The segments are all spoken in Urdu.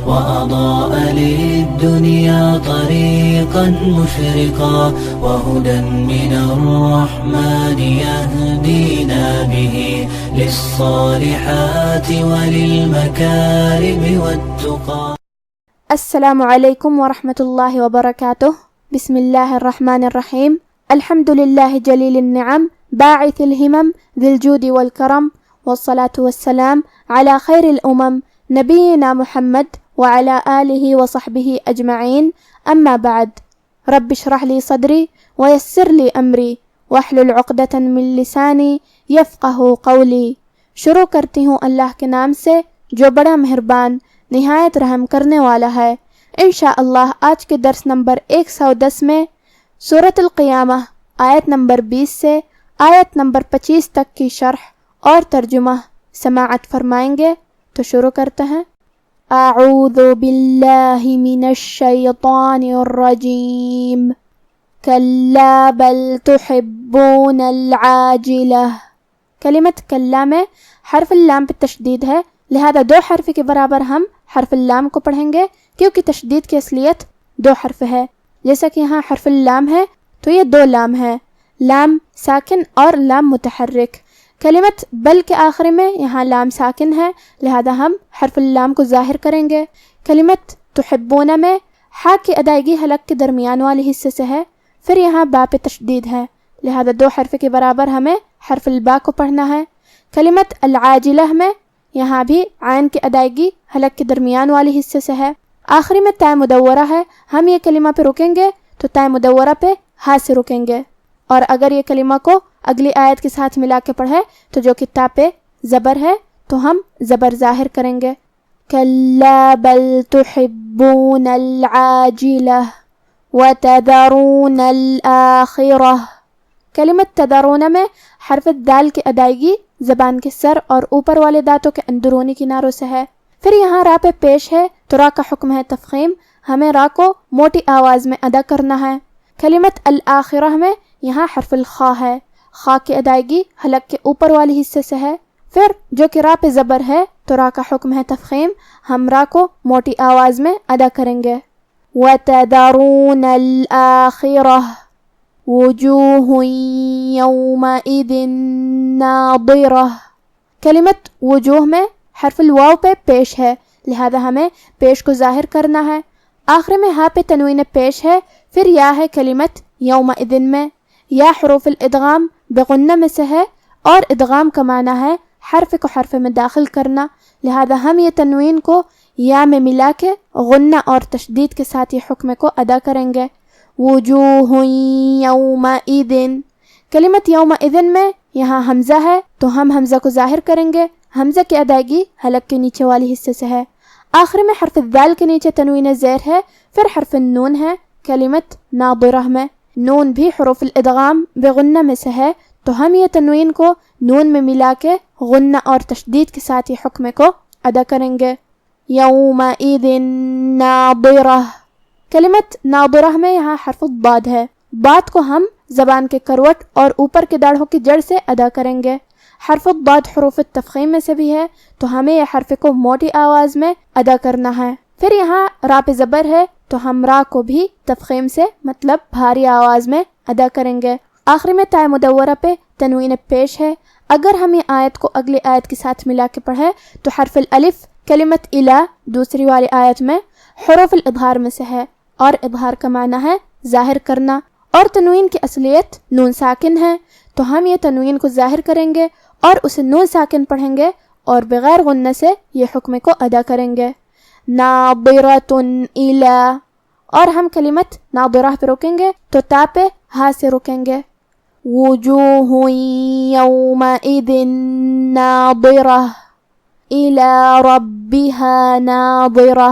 وأضاء للدنيا طريقا مشرقا وهدى من الرحمن يهدينا به للصالحات وللمكارم والتقى. السلام علیکم ورحمۃ اللہ وبرکاتہ. بسم اللہ الرحمن الرحیم. الحمد للہ جلیل النعم باعث الہمم ذی الجود والکرم والصلاة والسلام علی خیر الامم نبینا محمد وعلی آلہ وصحبہ اجمعین. اما بعد. رب اشرح لی صدری ویسر لی امری واحلل عقدۃ من لسانی یفقہ قولی. شروع کرتی ہوں اللہ کے نام سے جو بڑا مہربان نہایت رحم کرنے والا ہے. انشاءاللہ آج کے درس نمبر 110 میں سورۃ القیامہ آیت نمبر 20 سے آیت نمبر 25 تک کی شرح اور ترجمہ سماعت فرمائیں گے. تو شروع کرتے ہیں. اعوذ باللہ من الشیطان الرجیم. کلا بل تحبون العاجلہ. کلمت کلا میں حرف اللام پہ تشدید ہے، لہذا دو حرف کے برابر ہم حرف اللام کو پڑھیں گے کیونکہ تشدید کی اصلیت دو حرف ہے. جیسا کہ یہاں حرف اللام ہے تو یہ دو لام ہے، لام ساکن اور لام متحرک. کلمت بل کے آخر میں یہاں لام ساکن ہے، لہذا ہم حرف اللام کو ظاہر کریں گے. کلمت تحبون میں ہا کی ادائیگی حلق کے درمیان والے حصے سے ہے، پھر یہاں با پہ تشدید ہے، لہذا دو حرف کے برابر ہمیں حرف البا کو پڑھنا ہے. کلمت العاجلہ میں یہاں بھی عین کی ادائیگی حلق کے درمیان والے حصے سے ہے. آخری میں تاء مدورہ ہے، ہم یہ کلمہ پہ رکیں گے تو تاء مدورہ پہ ہا سے رکیں گے. اور اگر یہ کلمہ کو اگلی آیت کے ساتھ ملا کے پڑھے تو جو کہ تاء پہ زبر ہے تو ہم زبر ظاہر کریں گے. کلا بل تحبون العاجلہ وتذرون الآخرہ. کلمت تذرون میں حرف دال کی ادائیگی زبان کے سر اور اوپر والے دانتوں کے اندرونی کناروں سے ہے. پھر یہاں را پہ پیش ہے تو را کا حکم ہے تفخیم، ہمیں را کو موٹی آواز میں ادا کرنا ہے. کلمت الآخرہ میں یہاں حرف الخا ہے، خا کی ادائیگی حلق کے اوپر والے حصے سے ہے. پھر جو کہ را پہ زبر ہے تو را کا حکم ہے تفخیم، ہم را کو موٹی آواز میں ادا کریں گے. وَتَذَرُونَ الْآخِرَةَ وُجُوهٌ يَوْمَئِذٍ نَاضِرَةٌ. کلمت وجوہ میں حرف الواو پہ پیش ہے، لہذا ہمیں پیش کو ظاہر کرنا ہے. آخر میں ہا پہ تنوین پیش ہے، پھر یا ہے کلمت یومئذ میں. یا حروف الادغام بغنہ میں سے ہے اور ادغام کا معنی ہے حرف کو حرف میں داخل کرنا، لہذا ہم یہ تنوین کو یا میں ملا کے غنہ اور تشدید کے ساتھ یہ حکم کو ادا کریں گے. وجوہ یومئذ. کلمت یومئذ میں یہاں حمزہ ہے تو ہم حمزہ کو ظاہر کریں گے، حمزہ کی ادائیگی حلق کے نیچے والے حصے سے ہے. آخر میں حرف الذال کے نیچے تنوین زیر ہے، پھر حرف النون ہے. کلمت ناظرہ میں نون بھی حروف الادغام بغنہ میں سے ہے تو ہم یہ تنوین کو نون میں ملا کے غنہ اور تشدید کے ساتھ یہ حکم کو ادا کریں گے. یومئذ ناظرہ. کلمت ناظرہ میں یہاں حرف الضاد ہے، بات کو ہم زبان کے کروٹ اور اوپر کے داڑھوں کی جڑ سے ادا کریں گے. حرف الضاد حروف التفخیم میں سے بھی ہے تو ہمیں یہ حرف کو موٹی آواز میں ادا کرنا ہے. پھر یہاں را پہ زبر ہے تو ہم را کو بھی تفخیم سے مطلب بھاری آواز میں ادا کریں گے. آخری میں تاء مدورہ پہ تنوین پیش ہے. اگر ہم یہ آیت کو اگلی آیت کے ساتھ ملا کے پڑھے تو حرف الالف کلمت الا دوسری والی آیت میں حروف الاظہار میں سے ہے اور اظہار کا معنی ہے ظاہر کرنا، اور تنوین کی اصلیت نون ساکن ہے تو ہم یہ تنوین کو ظاہر کریں گے اور اسے نون ساکن پڑھیں گے اور بغیر غنہ سے یہ حکم کو ادا کریں گے. ناظرۃ الی. اور ہم کلمت ناظرہ پہ رکیں گے تو تا پہ ہا سے رکیں گے. وجوہ یومئذ ناظرہ الی ربها ناظرہ.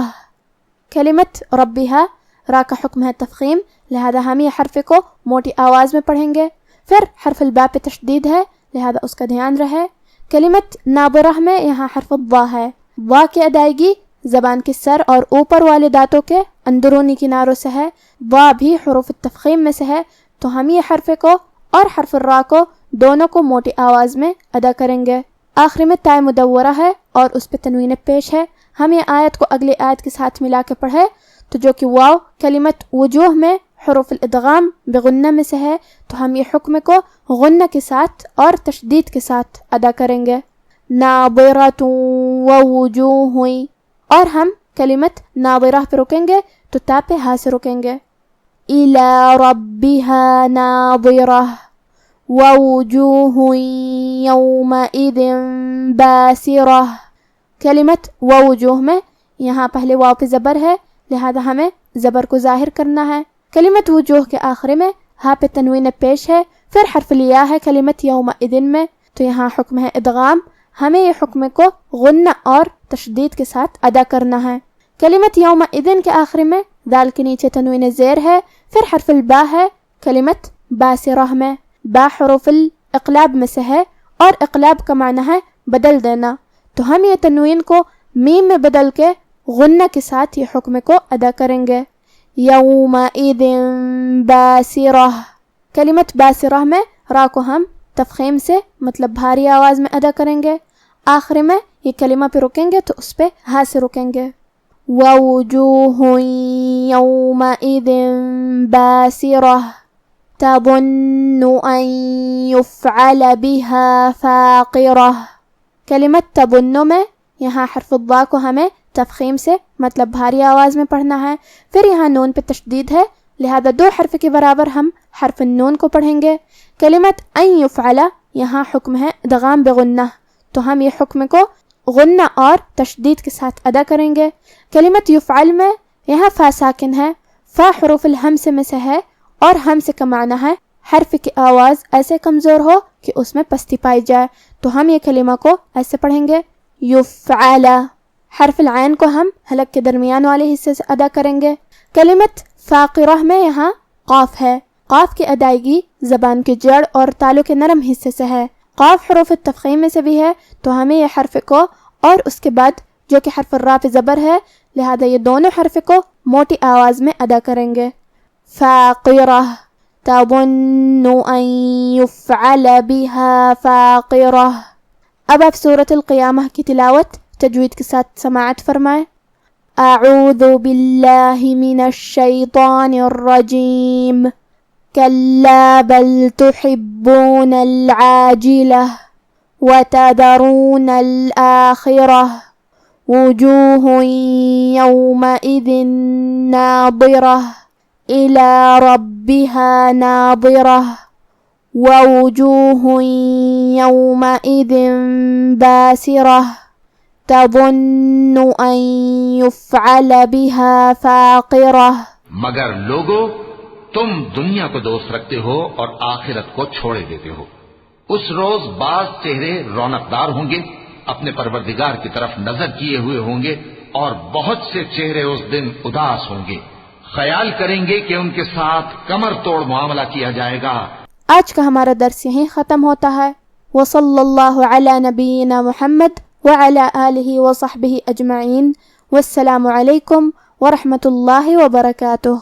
کلمت ربها را کا حکم ہے تفخیم، لہذا ہم یہ حرف کو موٹی آواز میں پڑھیں گے. پھر حرف الباء پہ تشدید ہے، لہذا اس کا دھیان رہے. کلمت ناظرہ میں یہاں حرف الضا ہے، وا کی ادائیگی زبان کے سر اور اوپر والے دانتوں کے اندرونی کناروں سے ہے. وا بھی حروف التفخیم میں سے ہے تو ہم یہ حرف کو اور حرف الرا کو دونوں کو موٹی آواز میں ادا کریں گے. آخری میں تاء مدورہ ہے اور اس پہ تنوین پیش ہے، ہم یہ آیت کو اگلی آیت کے ساتھ ملا کے پڑھے تو جو کہ واو کلمت وجوہ میں حروف الادغام بغنہ میں سے ہے، تو ہم یہ حکم کو غنہ کے ساتھ اور تشدید کے ساتھ ادا کریں گے، ناظرۃ ووجوہ، اور ہم کلمت ناظرہ پہ رکیں گے تو تا پہ ہا سے رکیں گے، الی ربها ناظرہ ووجوہ یومئذ باسرہ۔ کلمت ووجوہ میں یہاں پہلے واو پہ زبر ہے، لہذا ہمیں زبر کو ظاہر کرنا ہے۔ کلمت وجوہ کے آخر میں ہا پہ تنوین پیش ہے، پھر حرف الیا ہے کلمت یومئذ میں، تو یہاں حکم ہے ادغام، ہمیں یہ حکم کو غنہ اور تشدید کے ساتھ ادا کرنا ہے۔ کلمت یومئذ کے آخر میں دال کے نیچے تنوین زیر ہے، پھر حرف البا ہے کلمت باسرہ میں، با حروف الاقلاب میں سے ہے اور اقلاب کا معنی ہے بدل دینا، تو ہم یہ تنوین کو میم میں بدل کے غنہ کے ساتھ یہ حکم کو ادا کریں گے، یومئذ باسرہ۔ کلمت باسرہ میں را کو ہم تفخیم سے مطلب بھاری آواز میں ادا کریں گے، آخر میں یہ کلمہ پہ رکیں گے تو اس پہ ہا سے رکیں گے، ووجوہ یومئذ باسرہ تظن ان یفعل بها فاقرہ۔ کلمت تظن میں یہاں حرف الضا کو ہمیں تفخیم سے مطلب بھاری آواز میں پڑھنا ہے، پھر یہاں نون پہ تشدید ہے، لہذا دو حرف کے برابر ہم حرف النون کو پڑھیں گے۔ کلمت ان یفعل یہاں حکم ہے ادغام بغنہ، تو ہم یہ حکم کو غنہ اور تشدید کے ساتھ ادا کریں گے۔ کلمت یفعل میں یہاں فا ساکن ہے، فا حروف الہمس میں سے ہے اور ہمس کا معنی ہے حرف کی آواز ایسے کمزور ہو کہ اس میں پستی پائی جائے، تو ہم یہ کلمہ کو ایسے پڑھیں گے، یفعل۔ حرف العین کو ہم حلق کے درمیان والے حصے سے ادا کریں گے۔ کلمت فاقرہ میں یہاں قاف ہے، قاف کی ادائیگی زبان کے جڑ اور تالو کے نرم حصے سے ہے، قاف حروف التفخیم میں سے بھی ہے، تو ہمیں یہ حرف کو اور اس کے بعد جو کہ حرف الراء پہ زبر ہے، لہذا یہ دونوں حرف کو موٹی آواز میں ادا کریں گے، فاقرہ تظن ان یفعل بها فاقرہ۔ اب آپ سورۃ القیامہ کی تلاوت تجوید کے ساتھ سماعت فرمائیں۔ اعوذ باللہ من الشیطان الرجیم، کلا بل تحبون العاجلہ وتذرون الآخرہ وجوہ یومئذ ناظرہ إلى ربها ناظرة ووجوه يومئذ باسرة تظن أن يفعل بها فاقرة۔ مگر لوگو تم دنیا کو دوست رکھتے ہو اور آخرت کو چھوڑے دیتے ہو، اس روز بعض چہرے رونقدار ہوں گے، اپنے پروردگار کی طرف نظر کیے ہوئے ہوں گے، اور بہت سے چہرے اس دن اداس ہوں گے، خیال کریں گے کہ ان کے ساتھ کمر توڑ معاملہ کیا جائے گا۔ آج کا ہمارا درس یہیں ختم ہوتا ہے۔ وصلی اللہ علی نبینا محمد وعلی آلہ وصحبہ اجمعین، والسلام علیکم ورحمۃ اللہ وبرکاتہ۔